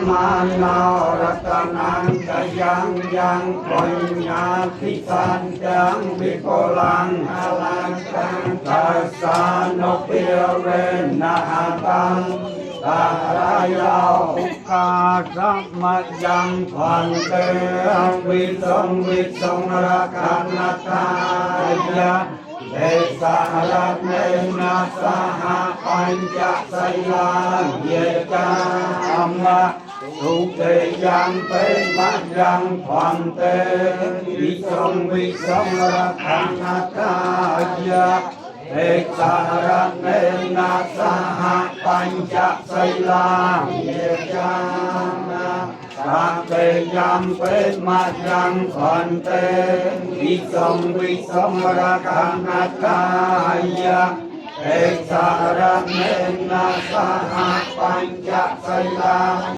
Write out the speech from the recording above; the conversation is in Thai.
มานารัตนังกยังยังปัญญาทิสันจังวิโกลังอลังกังทัสสานุเปียเรนะตังตารายาอุกาสัมมายังพันเตวิสงระคันตายะเดสารเนนะสหปัญจไสยาเยจัมมะทุเตยังเป็นมัจยังพันเตวิสงระคันตายะเดสารเนนะสหปัญจไสยาเยจัมมะสัพเพยังเป็นมัจยังพันเตวิสงระคันตายะเอกสารเนนะสหปัญจไสยา